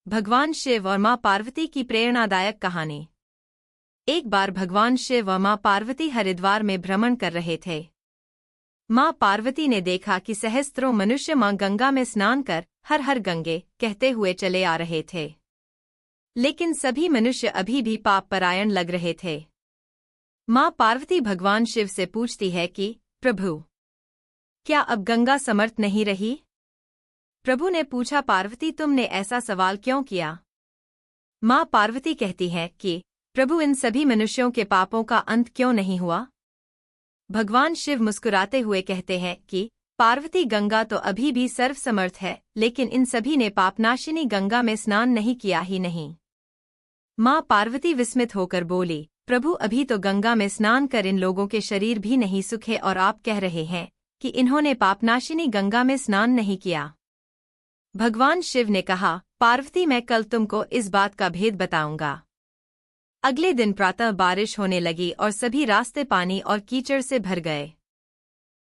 भगवान शिव और मां पार्वती की प्रेरणादायक कहानी। एक बार भगवान शिव और मां पार्वती हरिद्वार में भ्रमण कर रहे थे। मां पार्वती ने देखा कि सहस्त्रों मनुष्य मां गंगा में स्नान कर हर हर गंगे कहते हुए चले आ रहे थे, लेकिन सभी मनुष्य अभी भी पाप परायण लग रहे थे। मां पार्वती भगवान शिव से पूछती है कि प्रभु, क्या अब गंगा समर्थ नहीं रही? प्रभु ने पूछा, पार्वती तुमने ऐसा सवाल क्यों किया? मां पार्वती कहती है कि प्रभु, इन सभी मनुष्यों के पापों का अंत क्यों नहीं हुआ? भगवान शिव मुस्कुराते हुए कहते हैं कि पार्वती, गंगा तो अभी भी सर्वसमर्थ है, लेकिन इन सभी ने पापनाशिनी गंगा में स्नान नहीं किया ही नहीं। मां पार्वती विस्मित होकर बोली, प्रभु, अभी तो गंगा में स्नान कर इन लोगों के शरीर भी नहीं सूखे और आप कह रहे हैं कि इन्होंने पापनाशिनी गंगा में स्नान नहीं किया। भगवान शिव ने कहा, पार्वती, मैं कल तुमको इस बात का भेद बताऊंगा। अगले दिन प्रातः बारिश होने लगी और सभी रास्ते पानी और कीचड़ से भर गए।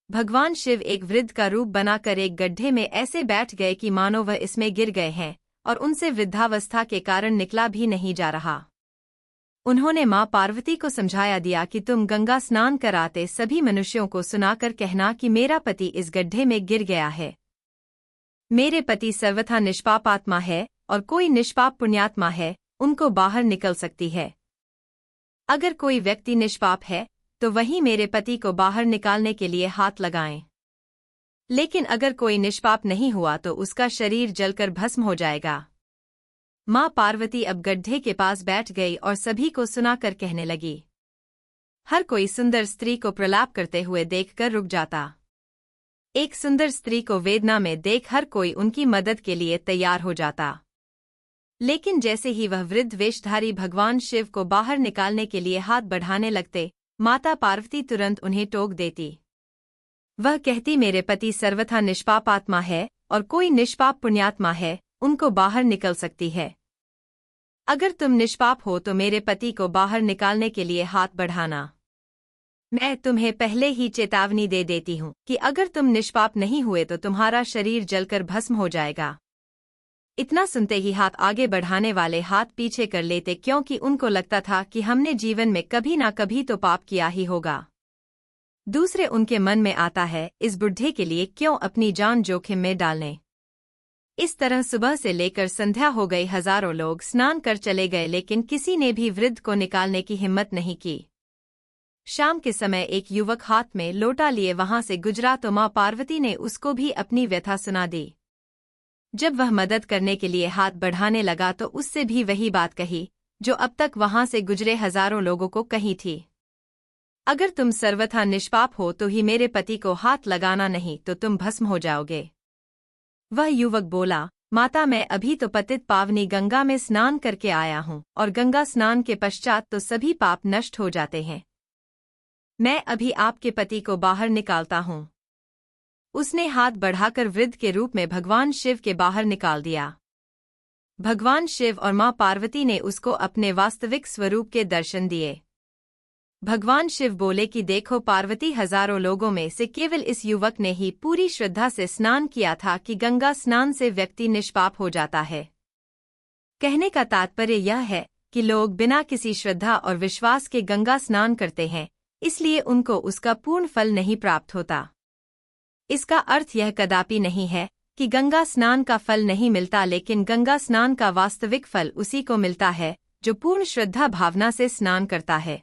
भगवान शिव एक वृद्ध का रूप बनाकर एक गड्ढे में ऐसे बैठ गए कि मानो वह इसमें गिर गए हैं और उनसे वृद्धावस्था के कारण निकला भी नहीं जा रहा। उन्होंने मां पार्वती को समझाया दिया कि तुम गंगा स्नान कराते सभी मनुष्यों को सुनाकर कहना कि मेरा पति इस गड्ढे में गिर गया है। मेरे पति सर्वथा निष्पाप आत्मा है और कोई निष्पाप पुण्यात्मा है, उनको बाहर निकल सकती है। अगर कोई व्यक्ति निष्पाप है तो वही मेरे पति को बाहर निकालने के लिए हाथ लगाएं। लेकिन अगर कोई निष्पाप नहीं हुआ तो उसका शरीर जलकर भस्म हो जाएगा। मां पार्वती अब गड्ढे के पास बैठ गई और सभी को सुनाकर कहने लगी। हर कोई सुंदर स्त्री को प्रलाप करते हुए देखकर रुक जाता। एक सुंदर स्त्री को वेदना में देख हर कोई उनकी मदद के लिए तैयार हो जाता। लेकिन जैसे ही वह वृद्ध वेशधारी भगवान शिव को बाहर निकालने के लिए हाथ बढ़ाने लगते, माता पार्वती तुरंत उन्हें टोक देती। वह कहती, मेरे पति सर्वथा निष्पाप आत्मा है और कोई निष्पाप पुण्यात्मा है, उनको बाहर निकल सकती है। अगर तुम निष्पाप हो तो मेरे पति को बाहर निकालने के लिए हाथ बढ़ाना। मैं तुम्हें पहले ही चेतावनी दे देती हूँ कि अगर तुम निष्पाप नहीं हुए तो तुम्हारा शरीर जलकर भस्म हो जाएगा। इतना सुनते ही हाथ आगे बढ़ाने वाले हाथ पीछे कर लेते, क्योंकि उनको लगता था कि हमने जीवन में कभी ना कभी तो पाप किया ही होगा। दूसरे उनके मन में आता है, इस बुढ़े के लिए क्यों अपनी जान जोखिम में डालने। इस तरह सुबह से लेकर संध्या हो गई, हजारों लोग स्नान कर चले गए, लेकिन किसी ने भी वृद्ध को निकालने की हिम्मत नहीं की। शाम के समय एक युवक हाथ में लोटा लिए वहां से गुजरा तो मां पार्वती ने उसको भी अपनी व्यथा सुना दी। जब वह मदद करने के लिए हाथ बढ़ाने लगा तो उससे भी वही बात कही जो अब तक वहां से गुजरे हजारों लोगों को कही थी। अगर तुम सर्वथा निष्पाप हो तो ही मेरे पति को हाथ लगाना, नहीं तो तुम भस्म हो जाओगे। वह युवक बोला, माता, मैं अभी तो पतित पावनी गंगा में स्नान करके आया हूं और गंगा स्नान के पश्चात तो सभी पाप नष्ट हो जाते हैं। मैं अभी आपके पति को बाहर निकालता हूँ। उसने हाथ बढ़ाकर वृद्ध के रूप में भगवान शिव के बाहर निकाल दिया। भगवान शिव और मां पार्वती ने उसको अपने वास्तविक स्वरूप के दर्शन दिए। भगवान शिव बोले कि देखो पार्वती, हजारों लोगों में से केवल इस युवक ने ही पूरी श्रद्धा से स्नान किया था कि गंगा स्नान से व्यक्ति निष्पाप हो जाता है। कहने का तात्पर्य यह है कि लोग बिना किसी श्रद्धा और विश्वास के गंगा स्नान करते हैं, इसलिए उनको उसका पूर्ण फल नहीं प्राप्त होता। इसका अर्थ यह कदापि नहीं है कि गंगा स्नान का फल नहीं मिलता, लेकिन गंगा स्नान का वास्तविक फल उसी को मिलता है जो पूर्ण श्रद्धा भावना से स्नान करता है।